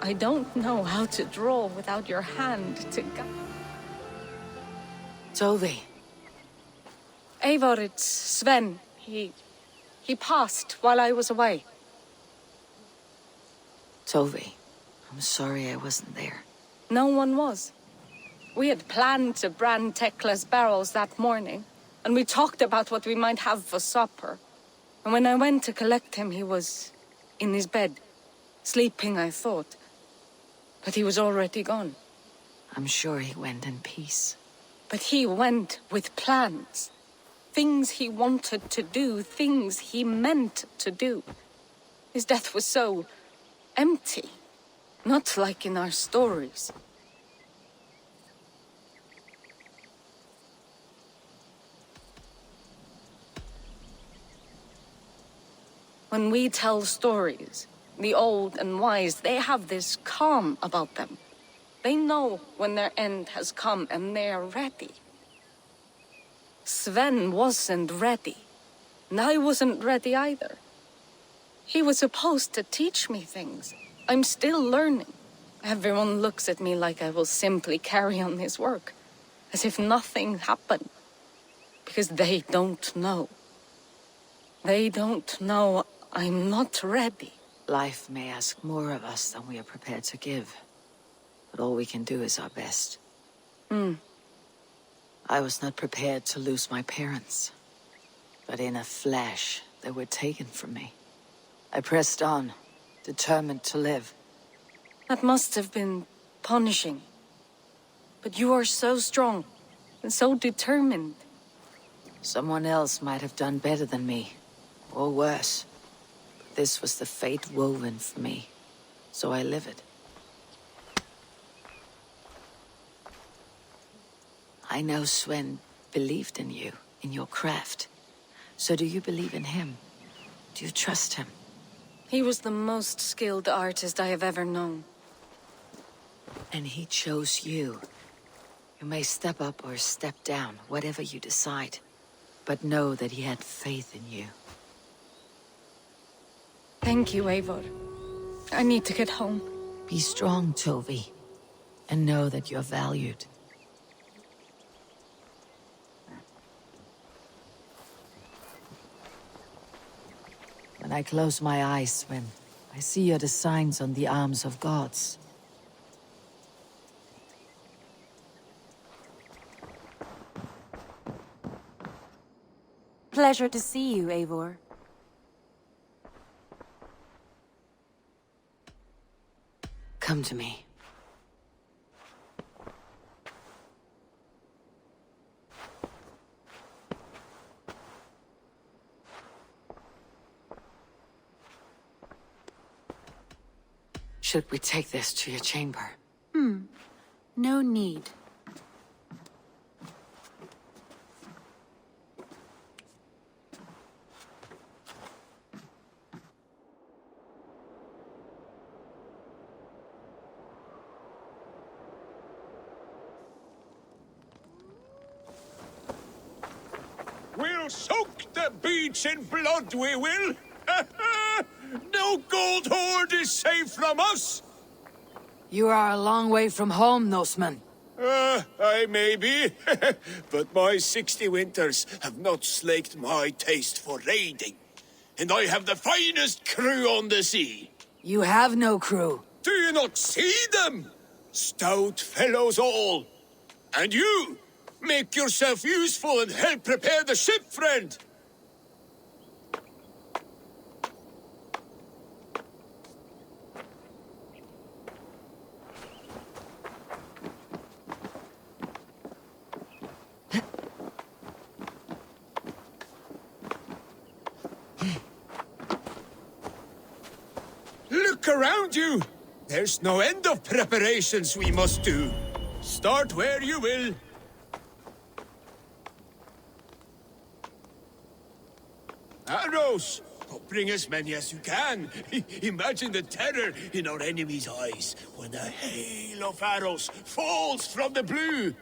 I don't know how to draw without your hand to guide. Tovi. Eivor, it's Sven. He passed while I was away. Tovi, I'm sorry I wasn't there. No one was. We had planned to brand Tekla's barrels that morning, and we talked about what we might have for supper. And when I went to collect him, he was in his bed. Sleeping, I thought. But he was already gone. I'm sure he went in peace. But he went with plans. Things he wanted to do, things he meant to do. His death was so empty. Not like in our stories. When we tell stories, the old and wise, they have this calm about them. They know when their end has come and they are ready. Sven wasn't ready, and I wasn't ready either. He was supposed to teach me things. I'm still learning. Everyone looks at me like I will simply carry on his work, as if nothing happened. Because they don't know. They don't know I'm not ready. Life may ask more of us than we are prepared to give. But all we can do is our best. I was not prepared to lose my parents. But in a flash, they were taken from me. I pressed on, determined to live. That must have been punishing. But you are so strong, and so determined. Someone else might have done better than me, or worse. But this was the fate woven for me, so I live it. I know Sven believed in you, in your craft. So do you believe in him? Do you trust him? He was the most skilled artist I have ever known. And he chose you. You may step up or step down, whatever you decide. But know that he had faith in you. Thank you, Eivor. I need to get home. Be strong, Tovi. And know that you're valued. When I close my eyes, Sven, I see you're the signs on the arms of gods. Pleasure to see you, Eivor. Come to me. Should we take this to your chamber? No need. We'll soak the beach in blood, we will! No gold hoard is safe from us! You are a long way from home, Norseman. I may be, but my 60 winters have not slaked my taste for raiding. And I have the finest crew on the sea. You have no crew. Do you not see them? Stout fellows all. And you, make yourself useful and help prepare the ship, friend. Look around you! There's no end of preparations we must do. Start where you will. Arrows! Oh, bring as many as you can. Imagine the terror in our enemies' eyes when a hail of arrows falls from the blue.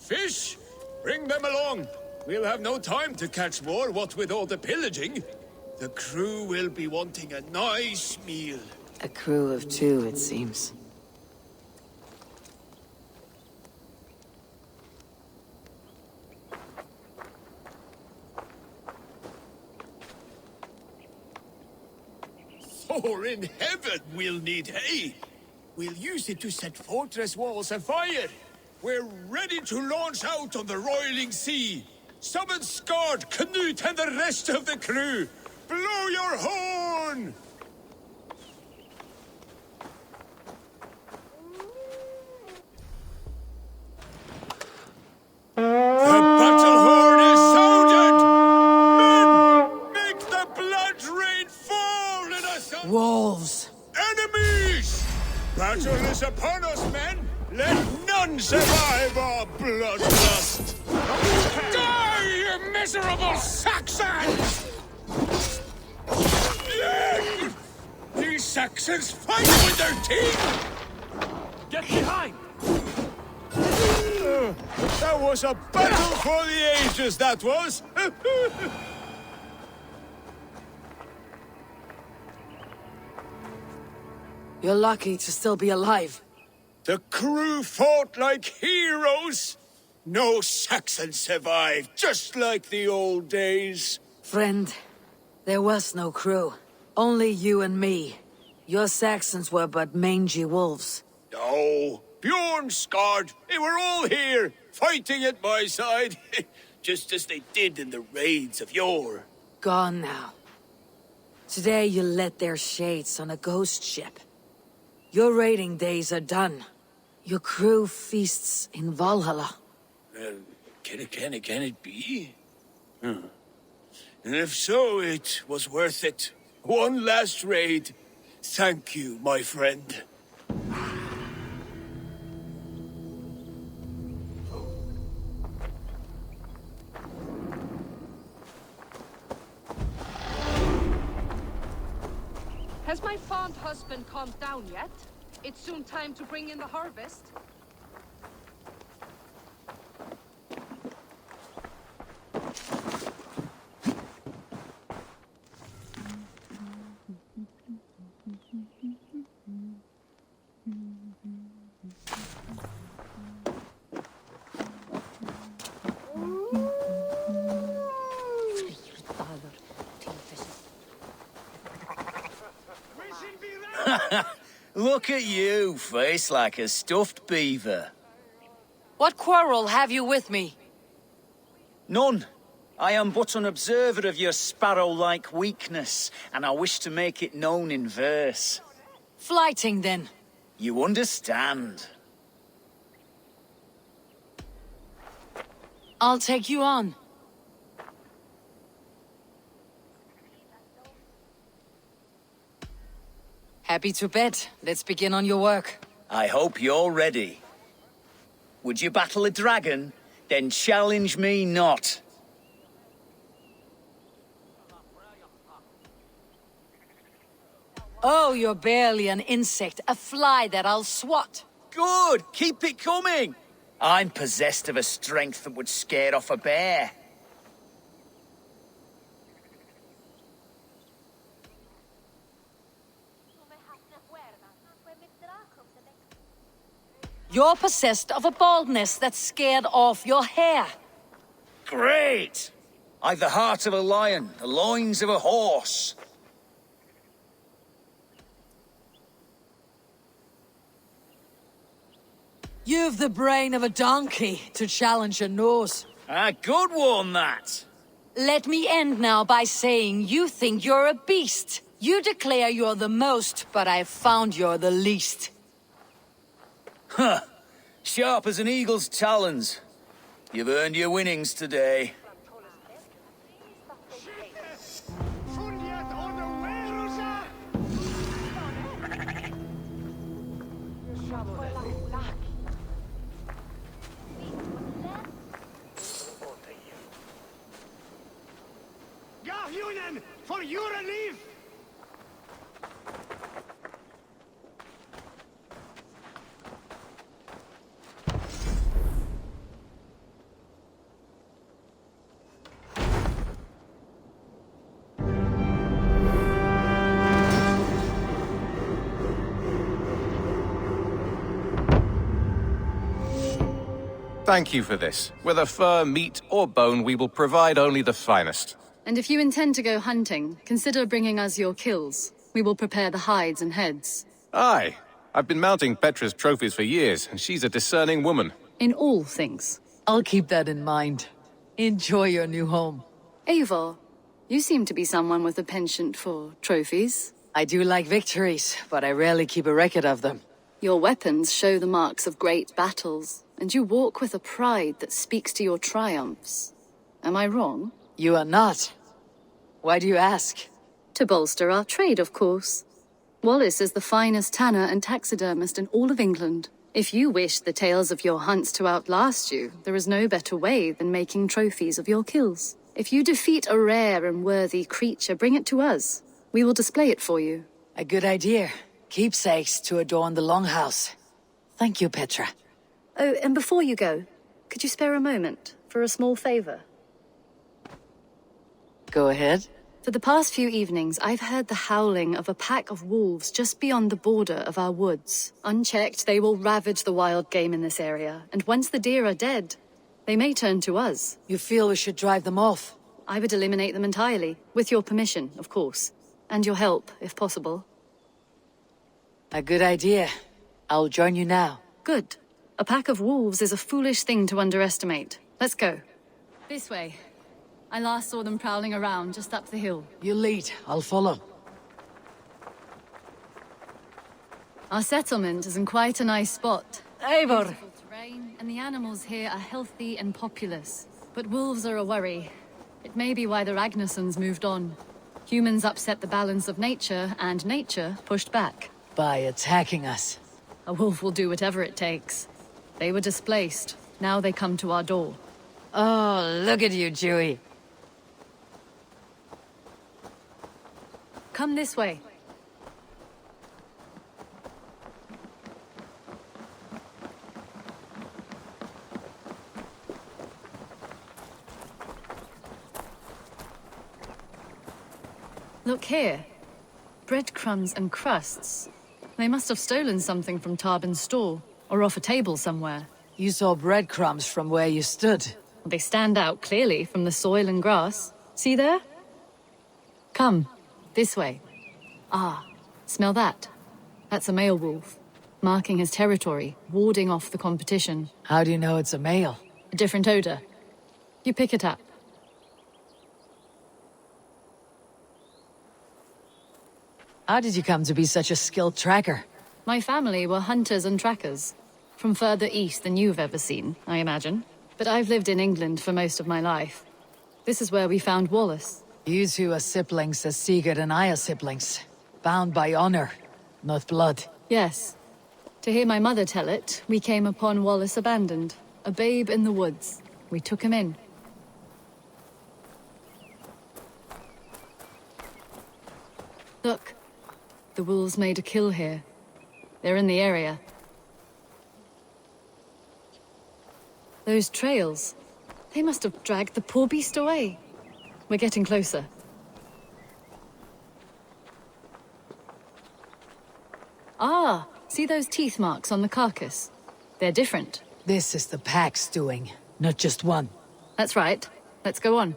Fish? Bring them along. We'll have no time to catch more, what with all the pillaging. The crew will be wanting a nice meal. A crew of two, it seems. For in heaven we'll need hay. We'll use it to set fortress walls afire. We're ready to launch out on the roiling sea. Summon Sigurd, Canute, and the rest of the crew. Blow your horn! The battle horn is sounded! Men, make the blood rain fall in us! Wolves! Enemies! Battle is upon us, men! Let none survive our bloodlust! Die, you miserable Saxons! These Saxons fight with their teeth! Get behind! That was a battle for the ages, that was! You're lucky to still be alive. The crew fought like heroes! No Saxon survived, just like the old days. Friend, there was no crew. Only you and me. Your Saxons were but mangy wolves. No, Bjorn, Sigurd, they were all here, fighting at my side. Just as they did in the raids of yore. Gone now. Today you led their shades on a ghost ship. Your raiding days are done. Your crew feasts in Valhalla. Can it be? And if so, it was worth it. One last raid. Thank you, my friend. Has my fond husband calmed down yet? It's soon time to bring in the harvest. Look at you, face like a stuffed beaver. What quarrel have you with me? None. I am but an observer of your sparrow-like weakness, and I wish to make it known in verse. Flighting, then. You understand. I'll take you on. Happy to bet. Let's begin on your work. I hope you're ready. Would you battle a dragon? Then challenge me not. Oh, you're barely an insect, a fly that I'll swat. Good! Keep it coming! I'm possessed of a strength that would scare off a bear. You're possessed of a baldness that scared off your hair. Great! I've the heart of a lion, the loins of a horse. You've the brain of a donkey to challenge a Norse. A good one, that. Let me end now by saying you think you're a beast. You declare you're the most, but I've found you're the least. Huh. Sharp as an eagle's talons. You've earned your winnings today. For your relief! Thank you for this. Whether fur, meat, or bone, we will provide only the finest. And if you intend to go hunting, consider bringing us your kills. We will prepare the hides and heads. Aye. I've been mounting Petra's trophies for years, and she's a discerning woman. In all things. I'll keep that in mind. Enjoy your new home. Eivor, you seem to be someone with a penchant for trophies. I do like victories, but I rarely keep a record of them. Your weapons show the marks of great battles, and you walk with a pride that speaks to your triumphs. Am I wrong? You are not. Why do you ask? To bolster our trade, of course. Wallace is the finest tanner and taxidermist in all of England. If you wish the tales of your hunts to outlast you, there is no better way than making trophies of your kills. If you defeat a rare and worthy creature, bring it to us. We will display it for you. A good idea. Keepsakes to adorn the longhouse. Thank you, Petra. Oh, and before you go, could you spare a moment for a small favor? Go ahead. For the past few evenings, I've heard the howling of a pack of wolves just beyond the border of our woods. Unchecked, they will ravage the wild game in this area, and once the deer are dead, they may turn to us. You feel we should drive them off? I would eliminate them entirely, with your permission, of course. And your help, if possible. A good idea. I'll join you now. Good. A pack of wolves is a foolish thing to underestimate. Let's go. This way. I last saw them prowling around just up the hill. You lead. I'll follow. Our settlement is in quite a nice spot. Eivor! Beautiful terrain, and the animals here are healthy and populous. But wolves are a worry. It may be why the Ragnarsons moved on. Humans upset the balance of nature, and nature pushed back. By attacking us. A wolf will do whatever it takes. They were displaced. Now they come to our door. Oh, look at you, Jewy. Come this way. Look here. Breadcrumbs and crusts. They must have stolen something from Tarbin's store, or off a table somewhere. You saw breadcrumbs from where you stood. They stand out clearly from the soil and grass. See there? Come, this way. Ah, smell that? That's a male wolf, marking his territory, warding off the competition. How do you know it's a male? A different odor. You pick it up. How did you come to be such a skilled tracker? My family were hunters and trackers. From further east than you've ever seen, I imagine. But I've lived in England for most of my life. This is where we found Wallace. You two are siblings as Sigurd and I are siblings. Bound by honor, not blood. Yes. To hear my mother tell it, we came upon Wallace abandoned. A babe in the woods. We took him in. Look. The wolves made a kill here. They're in the area. Those trails. They must have dragged the poor beast away. We're getting closer. Ah, see those teeth marks on the carcass? They're different. This is the pack's doing, not just one. That's right. Let's go on.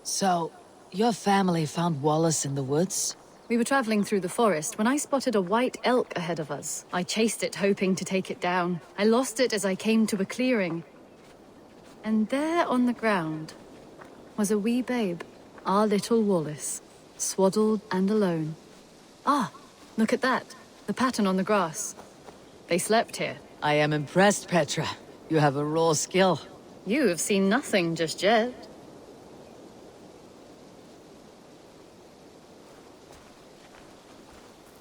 So, your family found Wallace in the woods? We were traveling through the forest when I spotted a white elk ahead of us. I chased it, hoping to take it down. I lost it as I came to a clearing. And there on the ground was a wee babe, our little Wallace, swaddled and alone. Ah, look at that. The pattern on the grass. They slept here. I am impressed, Petra. You have a raw skill. You have seen nothing just yet.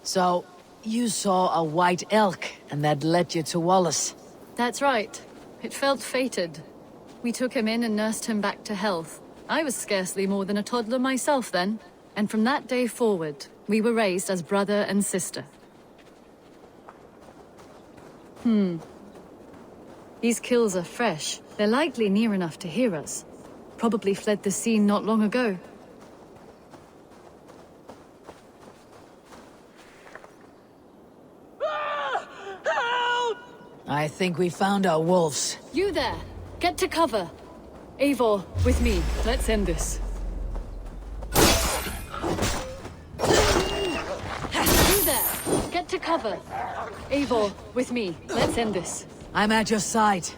So, you saw a white elk, and that led you to Wallace. That's right. It felt fated. We took him in and nursed him back to health. I was scarcely more than a toddler myself then. And from that day forward, we were raised as brother and sister. These kills are fresh. They're likely near enough to hear us. Probably fled the scene not long ago. I think we found our wolves. You there! Get to cover! Eivor, with me. Let's end this. You there! Get to cover! Eivor, with me. Let's end this. I'm at your side.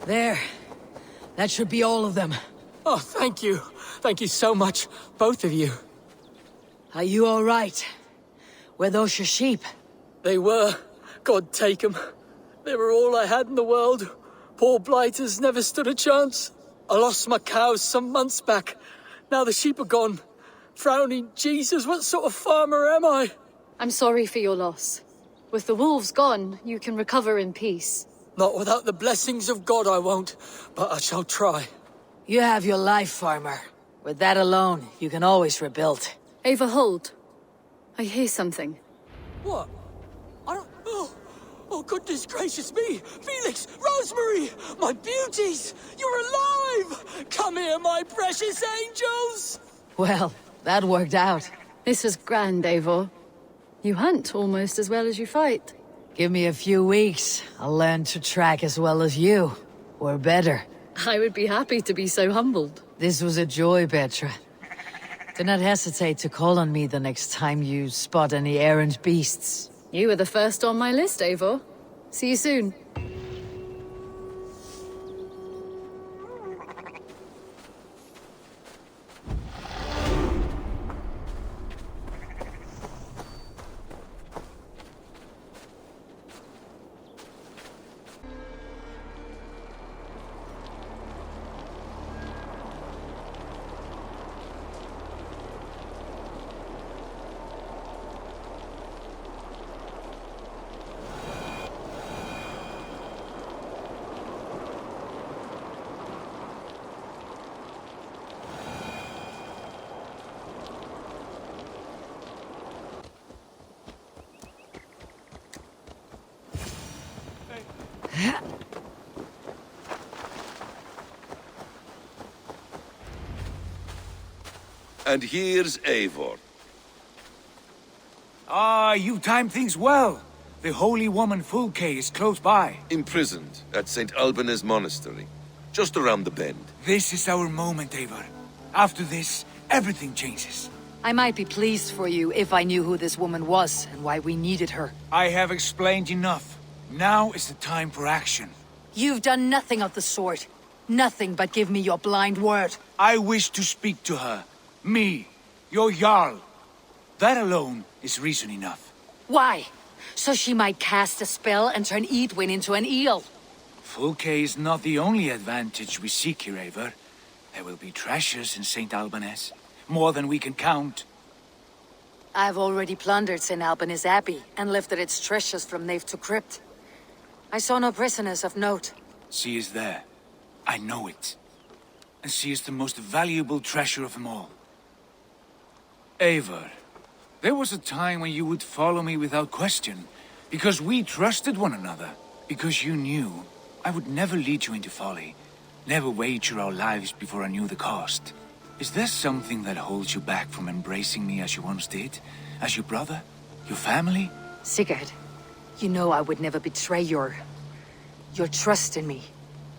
There. That should be all of them. Oh, thank you. Thank you so much, both of you. Are you all right? Were those your sheep? They were. God take them. They were all I had in the world. Poor blighters never stood a chance. I lost my cows some months back. Now the sheep are gone. Frowning Jesus, what sort of farmer am I? I'm sorry for your loss. With the wolves gone, you can recover in peace. Not without the blessings of God I won't, but I shall try. You have your life, farmer. With that alone, you can always rebuild. Eivor, hold. I hear something. What? I don't... Oh, goodness gracious me! Felix! Rosemary! My beauties! You're alive! Come here, my precious angels! Well, that worked out. This was grand, Eivor. You hunt almost as well as you fight. Give me a few weeks. I'll learn to track as well as you. Or better. I would be happy to be so humbled. This was a joy, Petra. Do not hesitate to call on me the next time you spot any errant beasts. You were the first on my list, Eivor. See you soon. And here's Eivor. Ah, you timed things well. The holy woman Fulke is close by. Imprisoned at St. Alban's monastery, just around the bend. This is our moment, Eivor. After this, everything changes. I might be pleased for you if I knew who this woman was and why we needed her. I have explained enough. Now is the time for action. You've done nothing of the sort. Nothing but give me your blind word. I wish to speak to her. Me, your Jarl. That alone is reason enough. Why? So she might cast a spell and turn Edwin into an eel. Fulke is not the only advantage we seek here, Eivor. There will be treasures in St. Alban's. More than we can count. I've already plundered St. Alban's Abbey and lifted its treasures from nave to crypt. I saw no prisoners of note. She is there. I know it. And she is the most valuable treasure of them all. Eivor, there was a time when you would follow me without question, because we trusted one another, because you knew I would never lead you into folly, never wager our lives before I knew the cost. Is there something that holds you back from embracing me as you once did? As your brother? Your family? Sigurd, you know I would never betray your trust in me.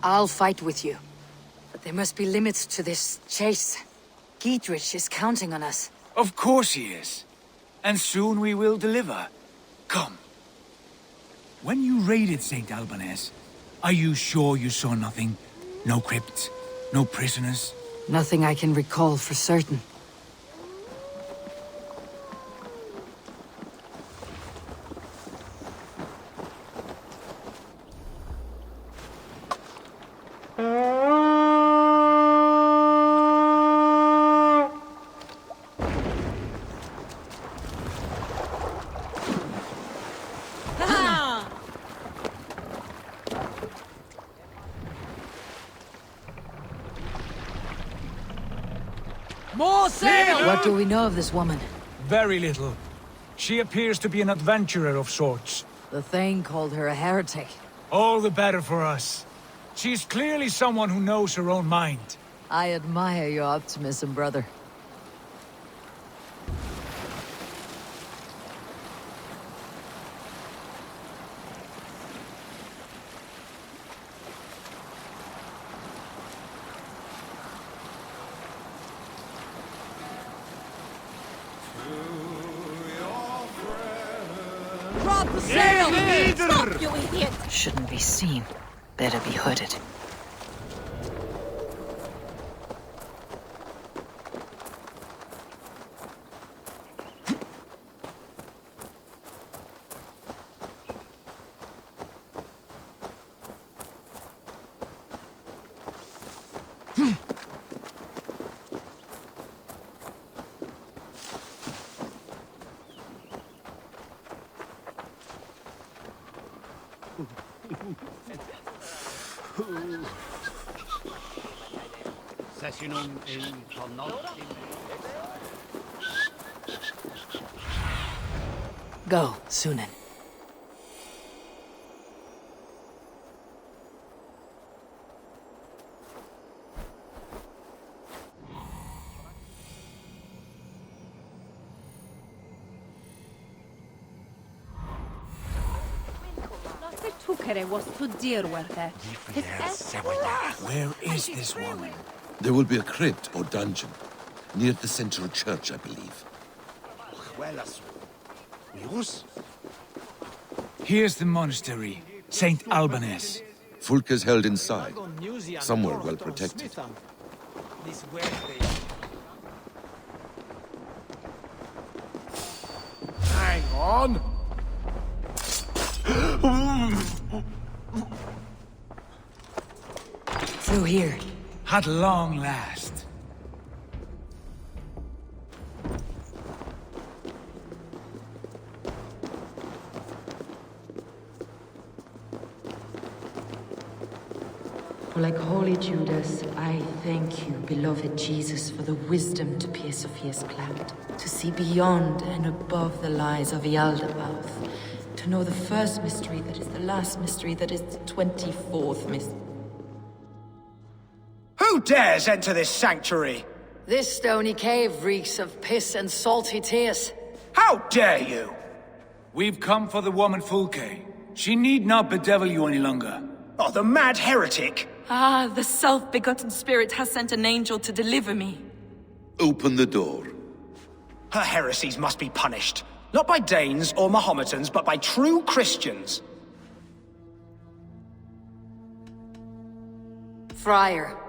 I'll fight with you. But there must be limits to this chase. Giedrich is counting on us. Of course he is. And soon we will deliver. Come. When you raided St. Alban's, are you sure you saw nothing? No crypts? No prisoners? Nothing I can recall for certain. More sail! What do we know of this woman? Very little. She appears to be an adventurer of sorts. The Thane called her a heretic. All the better for us. She's clearly someone who knows her own mind. I admire your optimism, brother. Drop the sail! Stop, you idiot! Shouldn't be seen. Better be hooded. Go, Sunan. Where is this woman? There will be a crypt or dungeon near the central church, I believe. Here's the monastery, Saint Albanese. Fulke's held inside, somewhere well protected. Hang on! Through here. At long last. Like holy Judas, I thank you, beloved Jesus, for the wisdom to pierce Sophia's cloud, to see beyond and above the lies of Yaldabaoth, to know the first mystery that is the last mystery that is the 24th mystery. Who dares enter this sanctuary? This stony cave reeks of piss and salty tears. How dare you? We've come for the woman Fulke. She need not bedevil you any longer. Oh, the mad heretic! Ah, the self-begotten spirit has sent an angel to deliver me. Open the door. Her heresies must be punished. Not by Danes or Mahometans, but by true Christians. Friar,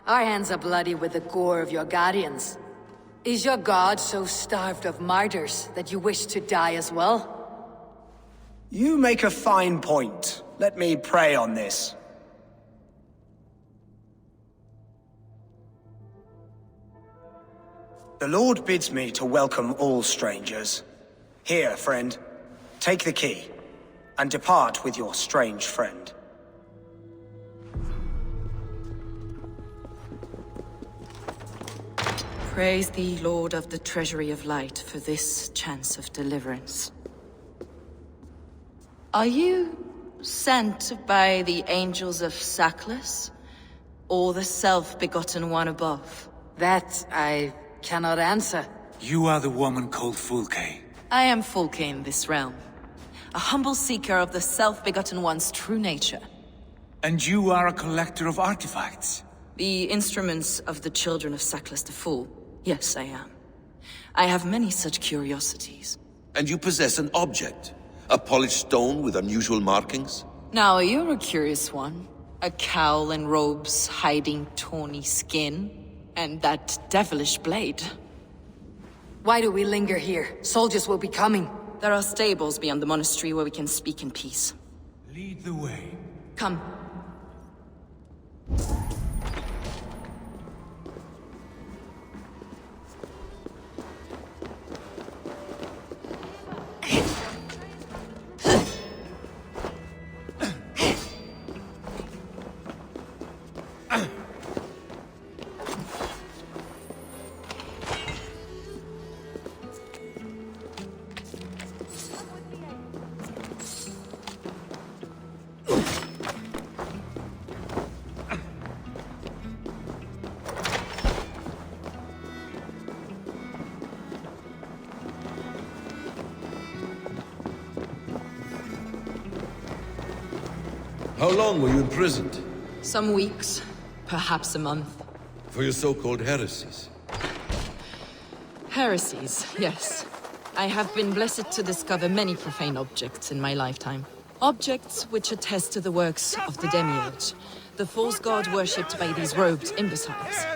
our hands are bloody with the gore of your guardians. Is your god so starved of martyrs that you wish to die as well? You make a fine point. Let me pray on this. The Lord bids me to welcome all strangers. Here, friend, take the key, and depart with your strange friend. Praise thee, Lord of the Treasury of Light, for this chance of deliverance. Are you sent by the angels of Saklas, or the self-begotten one above? That I cannot answer. You are the woman called Fulke. I am Fulke in this realm, a humble seeker of the self-begotten one's true nature. And you are a collector of artifacts? The instruments of the children of Saklas the Fool. Yes, I am. I have many such curiosities. And you possess an object? A polished stone with unusual markings? Now, you're a curious one. A cowl and robes hiding tawny skin. And that devilish blade. Why do we linger here? Soldiers will be coming. There are stables beyond the monastery where we can speak in peace. Lead the way. Come. How long were you imprisoned? Some weeks, perhaps a month. For your so-called heresies? Heresies, yes. I have been blessed to discover many profane objects in my lifetime. Objects which attest to the works of the Demiurge, the false god worshipped by these robed imbeciles.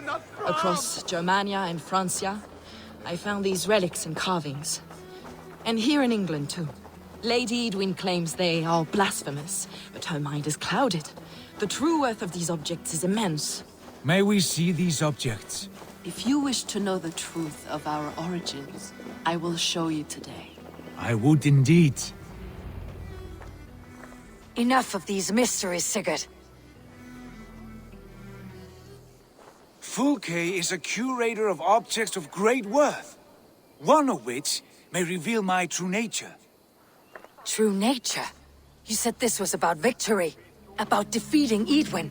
Across Germania and Francia, I found these relics and carvings. And here in England, too. Lady Edwin claims they are blasphemous, but her mind is clouded. The true worth of these objects is immense. May we see these objects? If you wish to know the truth of our origins, I will show you today. I would indeed. Enough of these mysteries, Sigurd. Fulke is a curator of objects of great worth, one of which may reveal my true nature. True nature? You said this was about victory, about defeating Edwin.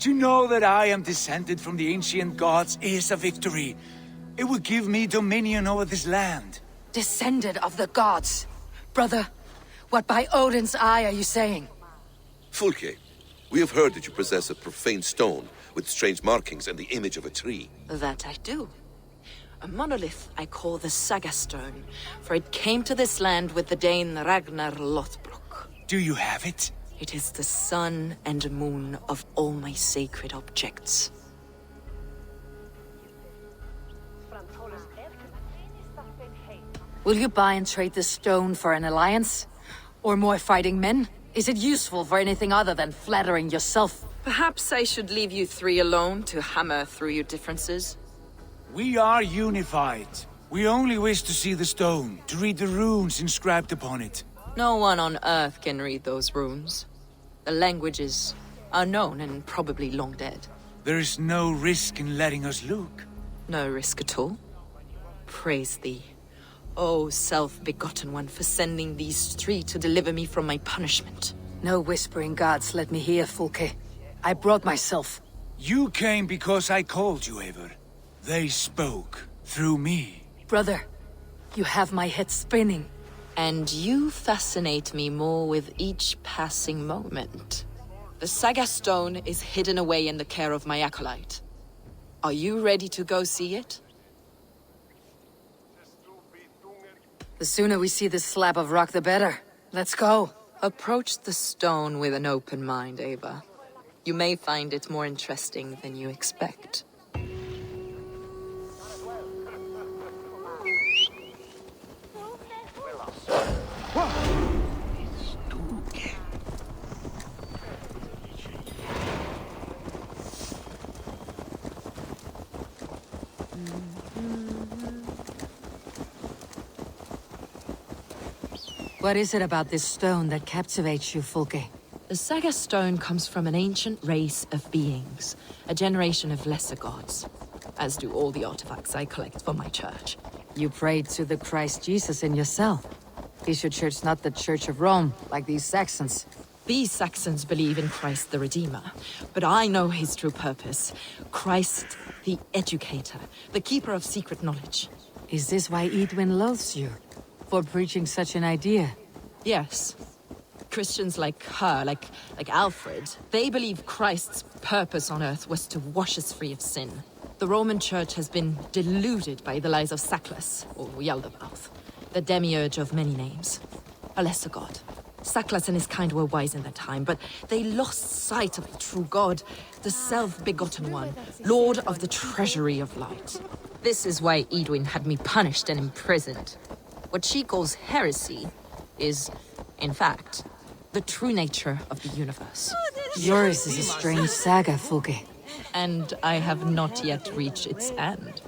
To know that I am descended from the ancient gods is a victory. It would give me dominion over this land. Descended of the gods? Brother, what by Odin's eye are you saying? Fulke, we have heard that you possess a profane stone with strange markings and the image of a tree. That I do. A monolith I call the Saga Stone, for it came to this land with the Dane Ragnar Lothbrok. Do you have it? It is the sun and moon of all my sacred objects. Will you buy and trade this stone for an alliance? Or more fighting men? Is it useful for anything other than flattering yourself? Perhaps I should leave you three alone to hammer through your differences. We are unified. We only wish to see the stone, to read the runes inscribed upon it. No one on Earth can read those runes. The languages are known and probably long dead. There is no risk in letting us look. No risk at all. Praise thee, O self-begotten one, for sending these three to deliver me from my punishment. No whispering gods let me hear, Fulke. I brought myself. You came because I called you, Eivor. They spoke through me. Brother, you have my head spinning. And you fascinate me more with each passing moment. The Saga Stone is hidden away in the care of my acolyte. Are you ready to go see it? The sooner we see this slab of rock, the better. Let's go. Approach the stone with an open mind, Eivor. You may find it more interesting than you expect. What is it about this stone that captivates you, Fulke? The Saga Stone comes from an ancient race of beings, a generation of lesser gods, as do all the artifacts I collect for my church. You prayed to the Christ Jesus in your cell. Is your church not the Church of Rome, like these Saxons? These Saxons believe in Christ the Redeemer, but I know his true purpose. Christ the Educator, the keeper of secret knowledge. Is this why Edwin loathes you? For preaching such an idea? Yes. Christians like her, like Alfred, they believe Christ's purpose on earth was to wash us free of sin. The Roman Church has been deluded by the lies of Saklas, or Yaldabaoth, the demiurge of many names. A lesser god. Saklas and his kind were wise in their time, but they lost sight of the true god, the self-begotten one, lord of the treasury of light. This is why Edwin had me punished and imprisoned. What she calls heresy is, in fact, the true nature of the universe. Yours is a strange saga, Fulke. And I have not yet reached its end.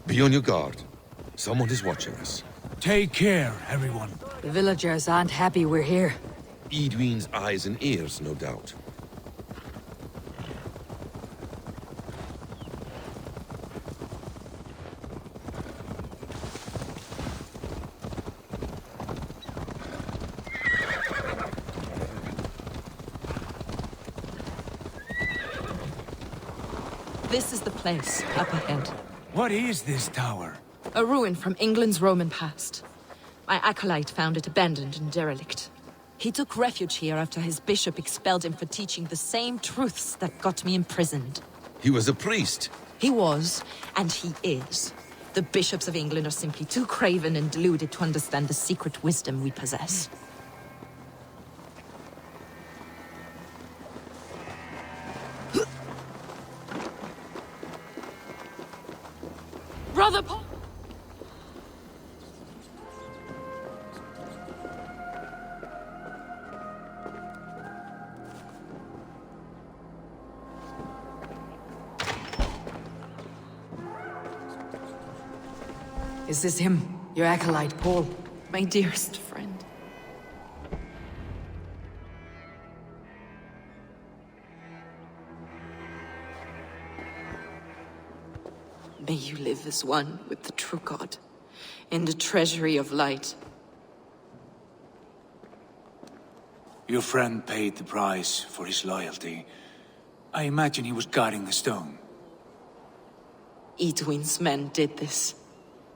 Be on your guard. Someone is watching us. Take care, everyone. The villagers aren't happy we're here. Edwin's eyes and ears, no doubt. This is the place, up ahead. What is this tower? A ruin from England's Roman past. My acolyte found it abandoned and derelict. He took refuge here after his bishop expelled him for teaching the same truths that got me imprisoned. He was a priest. He was, and he is. The bishops of England are simply too craven and deluded to understand the secret wisdom we possess. Brother Paul! Is this him? Your acolyte, Paul? My dearest friend. May you live as one with the true God, in the treasury of light. Your friend paid the price for his loyalty. I imagine he was guarding the stone. Edwin's men did this.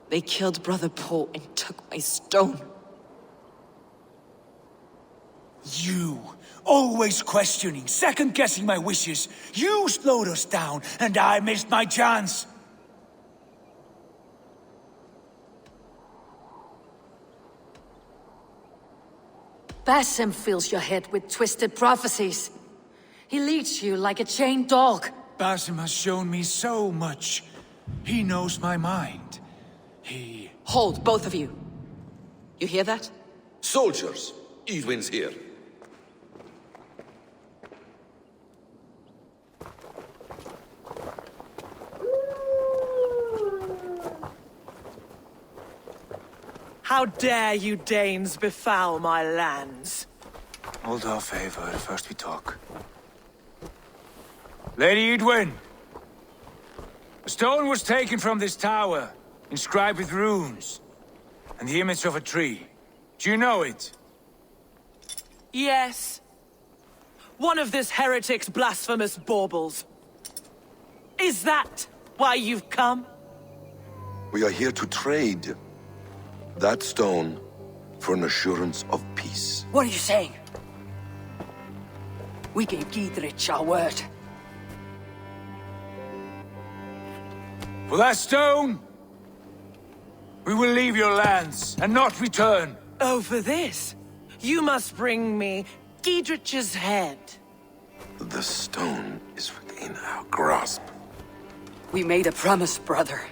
They killed Brother Paul and took my stone. You, always questioning, second-guessing my wishes. You slowed us down, and I missed my chance. Basim fills your head with twisted prophecies. He leads you like a chained dog. Basim has shown me so much. He knows my mind. He... Hold, both of you. You hear that? Soldiers, Edwin's here. How dare you Danes befoul my lands? Hold off, Eivor. First we talk. Lady Edwin! A stone was taken from this tower, inscribed with runes, and the image of a tree. Do you know it? Yes. One of this heretic's blasphemous baubles. Is that why you've come? We are here to trade that stone for an assurance of peace. What are you saying? We gave Giedrich our word. For that stone, we will leave your lands and not return. Oh, for this? You must bring me Giedrich's head. The stone is within our grasp. We made a promise, brother.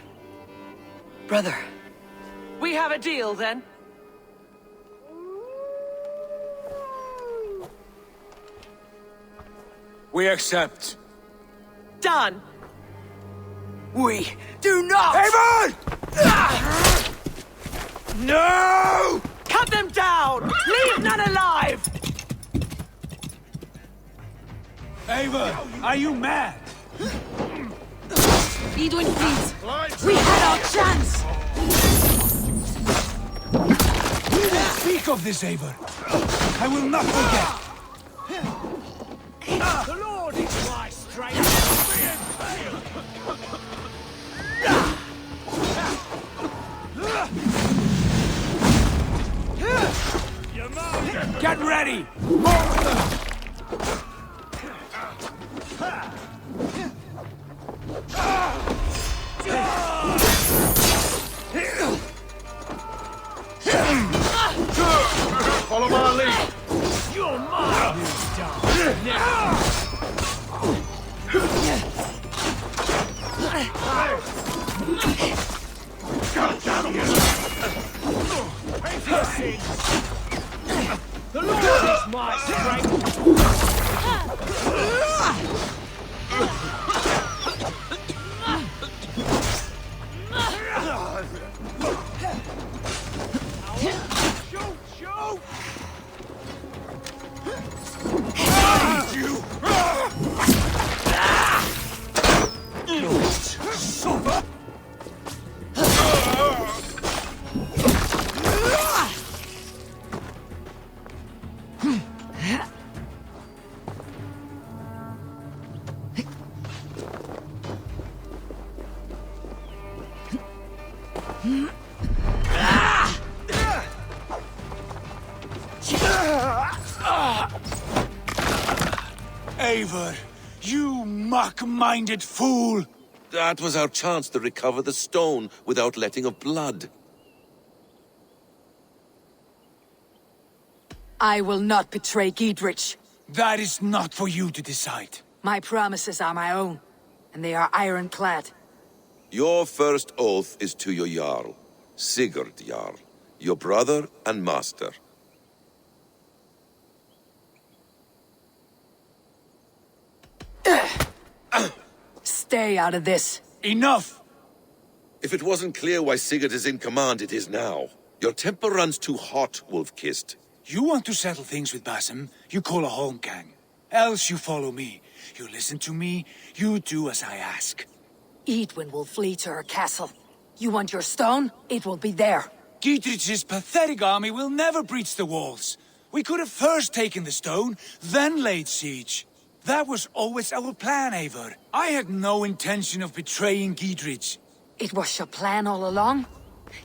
Brother. We have a deal, then? We accept. Done! We do not! Eivor! No! Cut them down! Leave none alive! Eivor, are you mad? Edwin, please! We had our chance! Speak of this, Eivor. I will not forget. The Lord is my strength. Get ready! Follow my lead. You're mine. Now. God damn you! The Lord is my strength. Shoot! Eivor, you muck-minded fool! That was our chance to recover the stone without letting of blood. I will not betray Giedrich. That is not for you to decide. My promises are my own, and they are ironclad. Your first oath is to your Jarl, Sigurd Jarl, your brother and master. Stay out of this. Enough! If it wasn't clear why Sigurd is in command, it is now. Your temper runs too hot, Wolf-Kissed. You want to settle things with Basim, you call a holmgang. Else you follow me. You listen to me, you do as I ask. Eadwyn will flee to her castle. You want your stone? It will be there. Giedrich's pathetic army will never breach the walls. We could have first taken the stone, then laid siege. That was always our plan, Eivor. I had no intention of betraying Giedrich. It was your plan all along?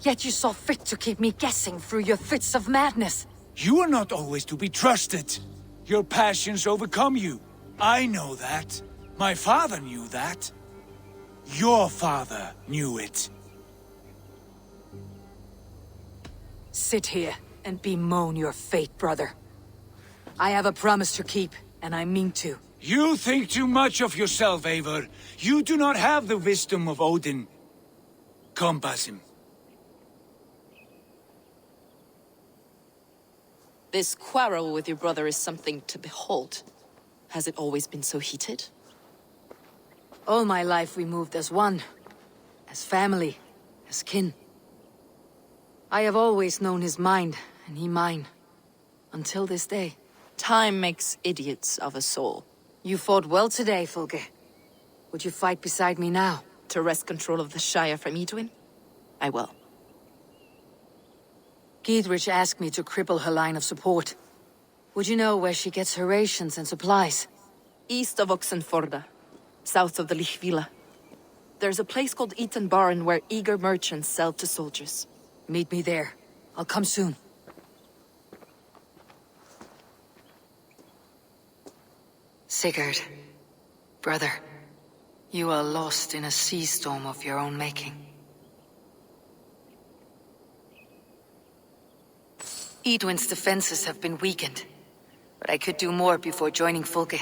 Yet you saw fit to keep me guessing through your fits of madness. You are not always to be trusted. Your passions overcome you. I know that. My father knew that. Your father knew it. Sit here and bemoan your fate, brother. I have a promise to keep, and I mean to. You think too much of yourself, Eivor. You do not have the wisdom of Odin. Come, Basim. This quarrel with your brother is something to behold. Has it always been so heated? All my life we moved as one. As family. As kin. I have always known his mind, and he mine. Until this day. Time makes idiots of us all. You fought well today, Fulge. Would you fight beside me now? To wrest control of the Shire from Eadwyn? I will. Giedrich asked me to cripple her line of support. Would you know where she gets her rations and supplies? East of Oxenforda, south of the Lichvila. There's a place called Eaton Barn where eager merchants sell to soldiers. Meet me there. I'll come soon. Sigurd, brother, you are lost in a sea storm of your own making. Eadwyn's defenses have been weakened, but I could do more before joining Fulke.